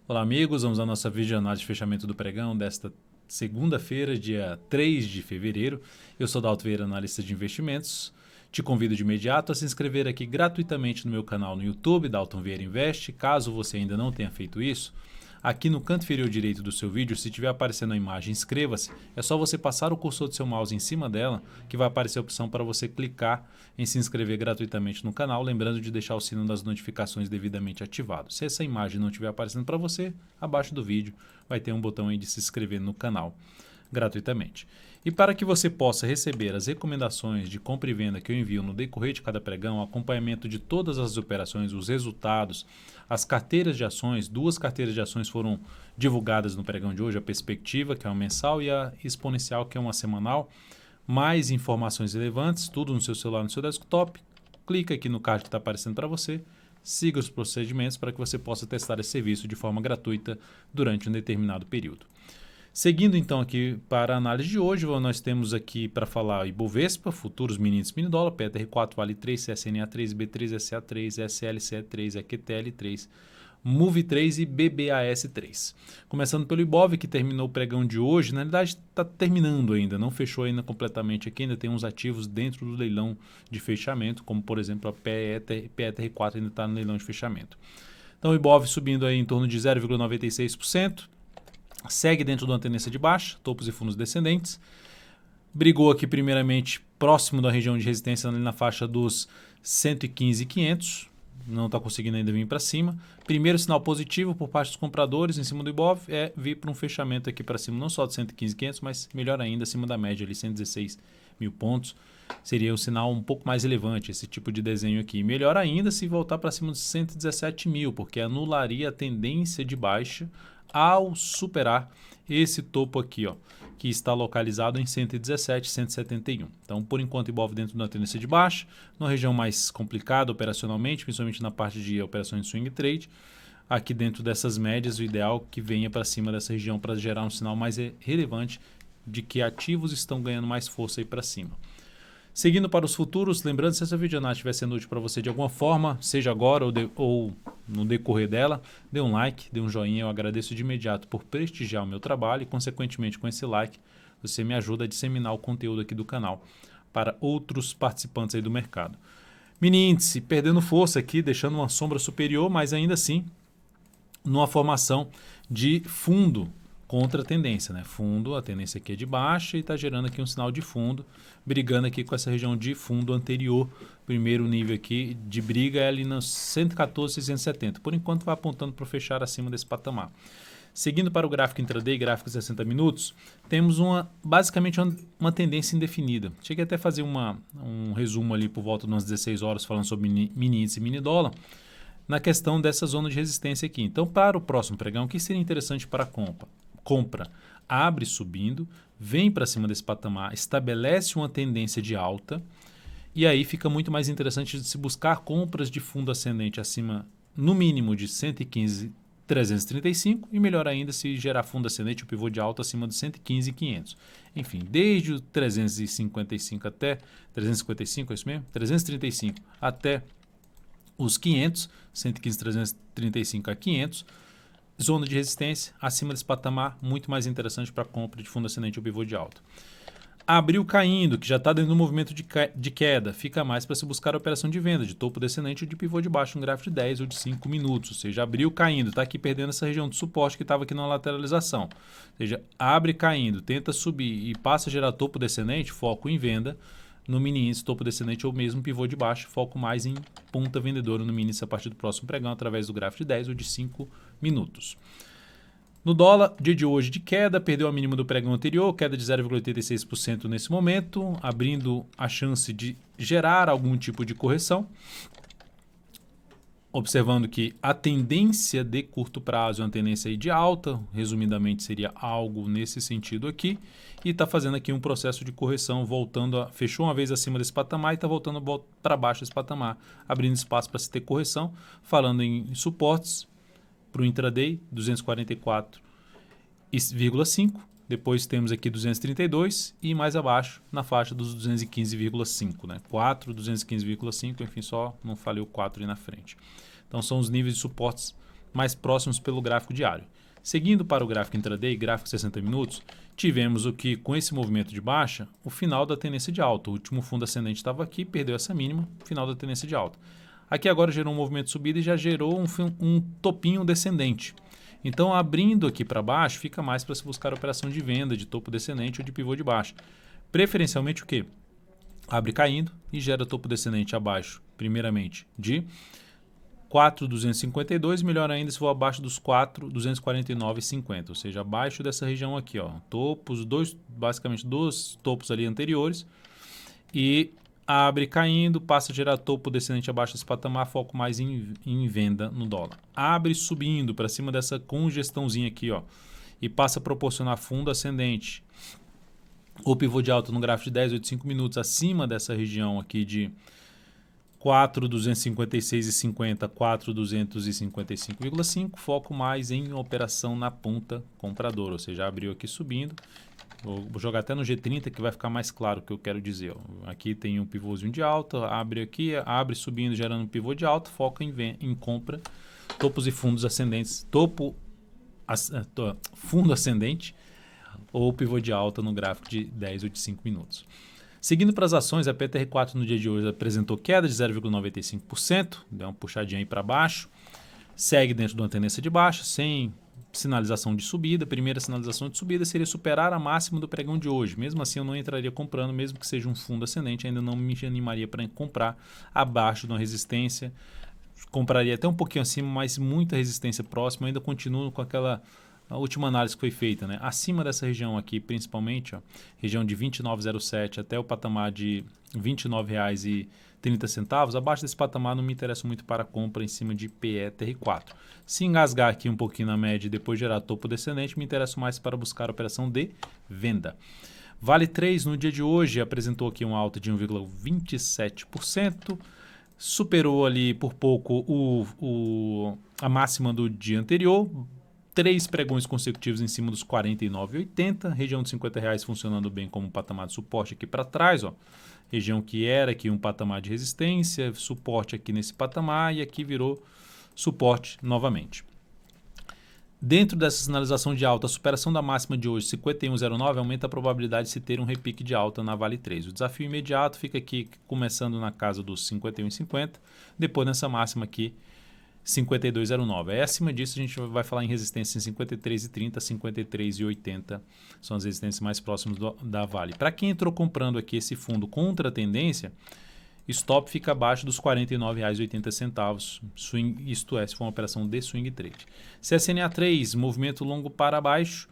Olá, amigos. Vamos à nossa videoanálise de fechamento do pregão desta segunda-feira, dia 3 de fevereiro. Eu sou Dalton Vieira, analista de investimentos. Te convido de imediato a se inscrever aqui gratuitamente no meu canal no YouTube, Dalton Vieira Investe. Caso você ainda não tenha feito isso, aqui no canto inferior direito do seu vídeo, se estiver aparecendo a imagem inscreva-se, é só você passar o cursor do seu mouse em cima dela que vai aparecer a opção para você clicar em se inscrever gratuitamente no canal, lembrando de deixar o sino das notificações devidamente ativado. Se essa imagem não estiver aparecendo para você, abaixo do vídeo vai ter um botão aí de se inscrever no canal gratuitamente. E para que você possa receber as recomendações de compra e venda que eu envio no decorrer de cada pregão, acompanhamento de todas as operações, os resultados, as carteiras de ações, 2 carteiras de ações foram divulgadas no pregão de hoje, a Perspectiva, que é uma mensal, e a Exponencial, que é uma semanal. Mais informações relevantes, tudo no seu celular, no seu desktop. Clica aqui no card que está aparecendo para você, siga os procedimentos para que você possa testar esse serviço de forma gratuita durante um determinado período. Seguindo então aqui para a análise de hoje, nós temos aqui para falar Ibovespa, futuros mini índice mini dólar, PTR4 vale 3, CSNA 3, B3, SA3, SLCE 3, EQTL 3, MOVE 3 e BBAS 3. Começando pelo Ibov, que terminou o pregão de hoje, na realidade está terminando ainda, não fechou ainda completamente aqui, ainda tem uns ativos dentro do leilão de fechamento, como por exemplo a PETR4 ainda está no leilão de fechamento. Então o Ibov subindo aí em torno de 0,96%. Segue dentro de uma tendência de baixa, topos e fundos descendentes. Brigou aqui primeiramente próximo da região de resistência ali na faixa dos 115.500. Não está conseguindo ainda vir para cima. Primeiro sinal positivo por parte dos compradores em cima do Ibov é vir para um fechamento aqui para cima, não só de 115.500, mas melhor ainda, acima da média ali, 116 mil pontos. Seria um sinal um pouco mais relevante esse tipo de desenho aqui. Melhor ainda se voltar para cima de 117 mil, porque anularia a tendência de baixa ao superar esse topo aqui, ó, que está localizado em 117, 171. Então, por enquanto, Ibov dentro da tendência de baixa, numa região mais complicada operacionalmente, principalmente na parte de operações de swing trade. Aqui dentro dessas médias, o ideal é que venha para cima dessa região para gerar um sinal mais relevante de que ativos estão ganhando mais força aí para cima. Seguindo para os futuros, lembrando, se essa videoanálise estiver sendo útil para você de alguma forma, seja agora ou no decorrer dela, dê um like, dê um joinha, eu agradeço de imediato por prestigiar o meu trabalho e, consequentemente, com esse like, você me ajuda a disseminar o conteúdo aqui do canal para outros participantes aí do mercado. Mini índice perdendo força aqui, deixando uma sombra superior, mas ainda assim numa formação de fundo contra a tendência, né? Fundo, a tendência aqui é de baixa e está gerando aqui um sinal de fundo, brigando aqui com essa região de fundo anterior. Primeiro nível aqui de briga é ali nos 114,670. Por enquanto vai apontando para fechar acima desse patamar. Seguindo para o gráfico intraday, gráfico 60 minutos, temos basicamente uma tendência indefinida. Cheguei até a fazer um resumo ali por volta de umas 16 horas falando sobre mini índice e mini dólar, na questão dessa zona de resistência aqui. Então, para o próximo pregão, o que seria interessante para a compra? Abre subindo, vem para cima desse patamar, estabelece uma tendência de alta e aí fica muito mais interessante de se buscar compras de fundo ascendente acima, no mínimo, de 115.335 e melhor ainda se gerar fundo ascendente, o pivô de alta acima de 115.500. Enfim, desde o 355 até 355, é isso mesmo? 335 até os 500, 115.335 a 500, zona de resistência, acima desse patamar, muito mais interessante para compra de fundo ascendente ou pivô de alta. Abriu caindo, que já está dentro do movimento de queda, fica mais para se buscar a operação de venda, de topo descendente ou de pivô de baixo, um gráfico de 10 ou de 5 minutos, ou seja, abriu caindo, está aqui perdendo essa região de suporte que estava aqui na lateralização. Ou seja, abre caindo, tenta subir e passa a gerar topo descendente, foco em venda, no mini índice, topo descendente ou mesmo pivô de baixo, foco mais em ponta vendedora no mini índice a partir do próximo pregão, através do gráfico de 10 ou de 5 minutos. No dólar, dia de hoje de queda, perdeu a mínima do pregão anterior, queda de 0,86% nesse momento, abrindo a chance de gerar algum tipo de correção. Observando que a tendência de curto prazo é uma tendência aí de alta, resumidamente seria algo nesse sentido aqui, e está fazendo aqui um processo de correção, fechou uma vez acima desse patamar e está voltando para baixo desse patamar, abrindo espaço para se ter correção. Falando em suportes, para o intraday, 244,5, depois temos aqui 232 e mais abaixo na faixa dos 215,5, né? 215,5, enfim, só não falei o 4 aí na frente. Então são os níveis de suportes mais próximos pelo gráfico diário. Seguindo para o gráfico intraday, gráfico 60 minutos, tivemos o que, com esse movimento de baixa, o final da tendência de alta. O último fundo ascendente estava aqui, perdeu essa mínima, final da tendência de alta. Aqui agora gerou um movimento de subida e já gerou um topinho descendente. Então, abrindo aqui para baixo, fica mais para se buscar operação de venda, de topo descendente ou de pivô de baixa. Preferencialmente o quê? Abre caindo e gera topo descendente abaixo, primeiramente, de 4.252, melhor ainda se for abaixo dos 4.249,50, ou seja, abaixo dessa região aqui, ó, topos, basicamente dois topos ali anteriores, e abre caindo, passa a gerar topo descendente abaixo desse patamar, foco mais em venda no dólar. Abre subindo para cima dessa congestãozinha aqui, ó, e passa a proporcionar fundo ascendente, ou pivô de alta no gráfico de 10, 8, 5 minutos, acima dessa região aqui de 4.256,50, 4.255,5, foco mais em operação na ponta compradora, ou seja, abriu aqui subindo. Vou jogar até no G30 que vai ficar mais claro o que eu quero dizer. Ó. Aqui tem um pivôzinho de alta, abre aqui, abre subindo, gerando um pivô de alta, foca em compra, topos e fundos ascendentes, fundo ascendente ou pivô de alta no gráfico de 10 ou de 5 minutos. Seguindo para as ações, a PTR4 no dia de hoje apresentou queda de 0,95%, deu uma puxadinha aí para baixo, segue dentro de uma tendência de baixa, sem sinalização de subida. A primeira sinalização de subida seria superar a máxima do pregão de hoje. Mesmo assim, eu não entraria comprando, mesmo que seja um fundo ascendente, ainda não me animaria para comprar abaixo de uma resistência. Compraria até um pouquinho acima, mas muita resistência próxima. Eu ainda continuo com aquela última análise que foi feita, né? Acima dessa região aqui, principalmente, ó, região de 29,07 até o patamar de R$ 29,30, abaixo desse patamar não me interessa muito para compra em cima de PETR4. Se engasgar aqui um pouquinho na média e depois gerar topo descendente, me interessa mais para buscar operação de venda. Vale 3 no dia de hoje apresentou aqui uma alta de 1,27%, superou ali por pouco a máxima do dia anterior, 3 pregões consecutivos em cima dos 49,80, região de R$50 funcionando bem como patamar de suporte aqui para trás, ó. Região que era aqui um patamar de resistência, suporte aqui nesse patamar e aqui virou suporte novamente. Dentro dessa sinalização de alta, a superação da máxima de hoje, 51,09, aumenta a probabilidade de se ter um repique de alta na Vale 3. O desafio imediato fica aqui começando na casa dos 51,50, depois nessa máxima aqui, 52,09. Acima disso, a gente vai falar em resistência em 53,30, 53,80. São as resistências mais próximas da Vale. Para quem entrou comprando aqui esse fundo contra a tendência, stop fica abaixo dos R$ 49,80. Isto é, se for uma operação de swing trade. CSNA3, movimento longo para baixo,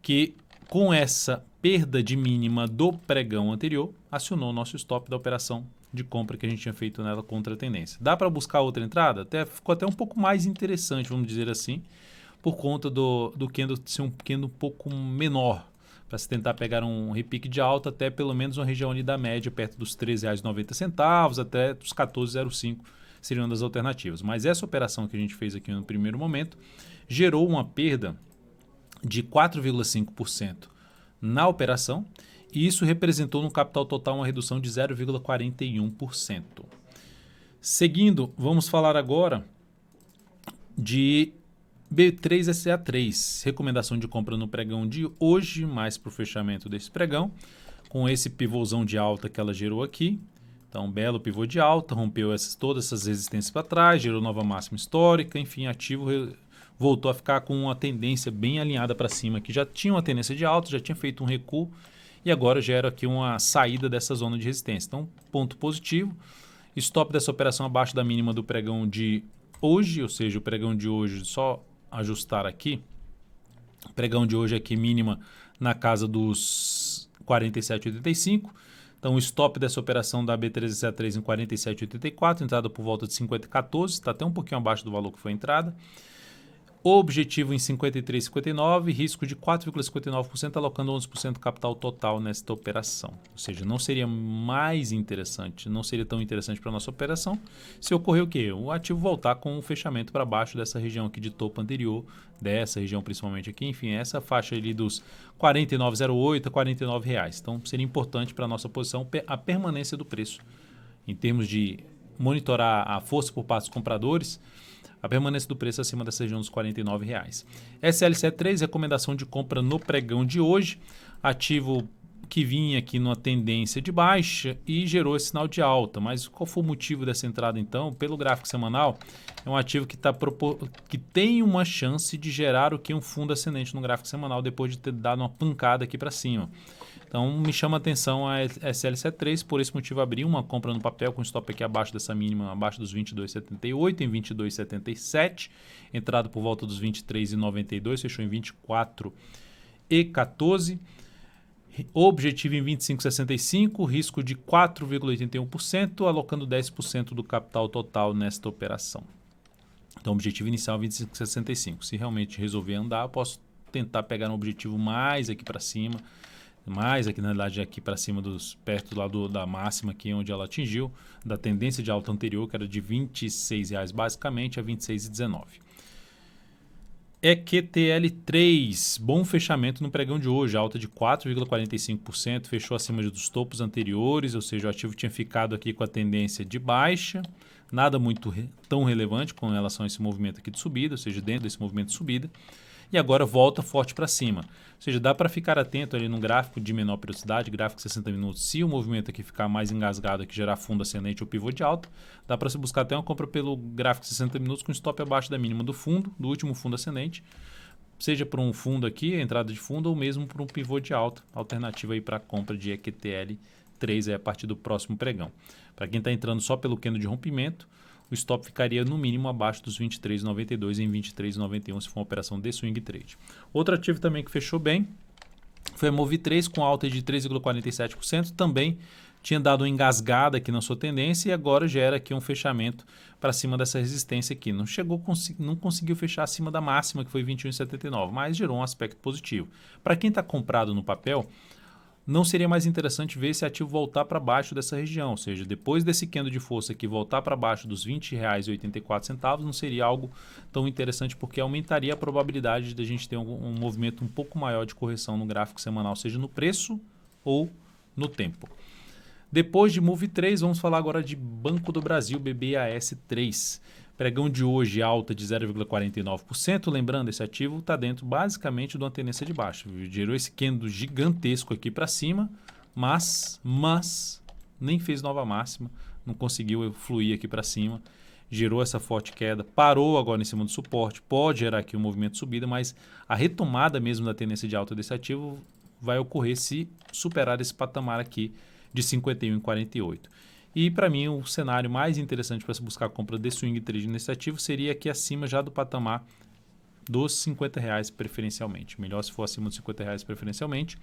que com essa perda de mínima do pregão anterior, acionou o nosso stop da operação de compra que a gente tinha feito nela contra a tendência. Dá para buscar outra entrada? Ficou até um pouco mais interessante, vamos dizer assim, por conta do candle ser um candle um pouco menor, para se tentar pegar um repique de alta até pelo menos uma região ali da média, perto dos R$ 13,90 até os 14,05 seriam uma das alternativas. Mas essa operação que a gente fez aqui no primeiro momento gerou uma perda de 4,5% na operação, e isso representou no capital total uma redução de 0,41%. Seguindo, vamos falar agora de B3SA3, recomendação de compra no pregão de hoje, mais para o fechamento desse pregão, com esse pivôzão de alta que ela gerou aqui. Então, belo pivô de alta, rompeu todas essas resistências para trás, gerou nova máxima histórica, enfim, ativo voltou a ficar com uma tendência bem alinhada para cima, que já tinha uma tendência de alta, já tinha feito um recuo, e agora gera aqui uma saída dessa zona de resistência. Então, ponto positivo, stop dessa operação abaixo da mínima do pregão de hoje, ou seja, o pregão de hoje, só ajustar aqui, o pregão de hoje aqui mínima na casa dos 47,85. Então, o stop dessa operação da B363 em 47,84, entrada por volta de 50,14, está até um pouquinho abaixo do valor que foi a entrada. O objetivo em 53,59, risco de 4,59%, alocando 11% do capital total nesta operação. Ou seja, não seria mais interessante, não seria tão interessante para a nossa operação se ocorrer o quê? O ativo voltar com o fechamento para baixo dessa região aqui de topo anterior, dessa região principalmente aqui, enfim, essa faixa ali dos 49,08 a R$49. Então, seria importante para a nossa posição a permanência do preço. Em termos de monitorar a força por parte dos compradores, a permanência do preço acima dessa região dos R$ 49,00. SLC3, recomendação de compra no pregão de hoje, ativo que vinha aqui numa tendência de baixa e gerou esse sinal de alta. Mas qual foi o motivo dessa entrada então? Pelo gráfico semanal, é um ativo que tem uma chance de gerar o que um fundo ascendente no gráfico semanal depois de ter dado uma pancada aqui para cima. Então me chama a atenção a SLC3, por esse motivo abri uma compra no papel com stop aqui abaixo dessa mínima, abaixo dos 22,78 em 22,77, entrado por volta dos 23,92, fechou em 24,14. Objetivo em 25,65, risco de 4,81%, alocando 10% do capital total nesta operação. Então, objetivo inicial 25,65. Se realmente resolver andar, eu posso tentar pegar um objetivo mais aqui para cima, mais aqui na realidade aqui para cima perto lá da máxima aqui onde ela atingiu, da tendência de alta anterior, que era de R$ 26,00 basicamente a R$ 26,19. EQTL3, bom fechamento no pregão de hoje, alta de 4,45%, fechou acima dos topos anteriores, ou seja, o ativo tinha ficado aqui com a tendência de baixa, nada muito tão relevante com relação a esse movimento aqui de subida, ou seja, dentro desse movimento de subida, e agora volta forte para cima. Ou seja, dá para ficar atento ali no gráfico de menor periodicidade, gráfico de 60 minutos, se o movimento aqui ficar mais engasgado, aqui gerar fundo ascendente ou pivô de alta, dá para se buscar até uma compra pelo gráfico de 60 minutos com stop abaixo da mínima do fundo, do último fundo ascendente, seja por um fundo aqui, entrada de fundo, ou mesmo por um pivô de alta, alternativa aí para compra de EQTL3 a partir do próximo pregão. Para quem está entrando só pelo candle de rompimento, o stop ficaria no mínimo abaixo dos 23,92 em 23,91 se for uma operação de swing trade. Outro ativo também que fechou bem foi a Move3 com alta de 3,47%, também tinha dado uma engasgada aqui na sua tendência e agora gera aqui um fechamento para cima dessa resistência aqui. Não conseguiu fechar acima da máxima que foi 21,79, mas gerou um aspecto positivo. Para quem está comprado no papel, não seria mais interessante ver esse ativo voltar para baixo dessa região, ou seja, depois desse candle de força aqui voltar para baixo dos R$ 20,84, não seria algo tão interessante porque aumentaria a probabilidade de a gente ter um movimento um pouco maior de correção no gráfico semanal, seja no preço ou no tempo. Depois de Move3, vamos falar agora de Banco do Brasil, BBAS3. Pregão de hoje alta de 0,49%. Lembrando, esse ativo está dentro basicamente de uma tendência de baixa. Gerou esse candle gigantesco aqui para cima, mas nem fez nova máxima, não conseguiu fluir aqui para cima. Gerou essa forte queda, parou agora em cima do suporte, pode gerar aqui um movimento de subida, mas a retomada mesmo da tendência de alta desse ativo vai ocorrer se superar esse patamar aqui de 51,48. E para mim o cenário mais interessante para se buscar a compra de swing trade nesse ativo seria aqui acima já do patamar dos R$ 50,00 preferencialmente. Melhor se for acima dos R$ 50,00 preferencialmente.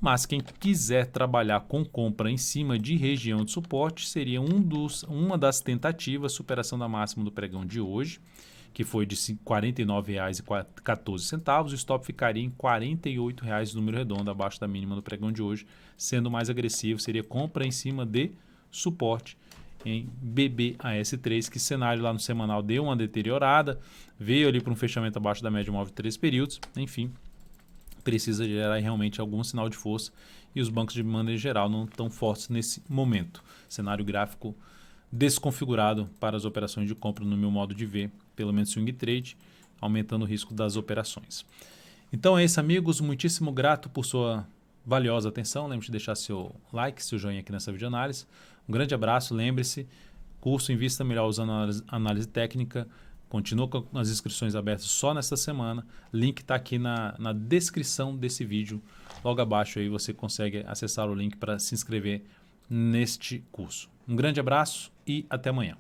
Mas quem quiser trabalhar com compra em cima de região de suporte seria uma das tentativas, superação da máxima do pregão de hoje, que foi de R$ 49,14. O stop ficaria em R$ 48,00, número redondo, abaixo da mínima do pregão de hoje. Sendo mais agressivo, seria compra em cima de suporte em BBAS3, que cenário lá no semanal deu uma deteriorada, veio ali para um fechamento abaixo da média móvel de 3 períodos, enfim, precisa gerar realmente algum sinal de força e os bancos de maneira geral não estão fortes nesse momento. Cenário gráfico desconfigurado para as operações de compra no meu modo de ver, pelo menos swing trade, aumentando o risco das operações. Então é isso, amigos, muitíssimo grato por sua valiosa atenção. Lembre-se de deixar seu like, seu joinha aqui nessa videoanálise. Um grande abraço, lembre-se, curso Invista Melhor usando análise técnica, continua com as inscrições abertas só nesta semana, link está aqui na descrição desse vídeo, logo abaixo aí você consegue acessar o link para se inscrever neste curso. Um grande abraço e até amanhã.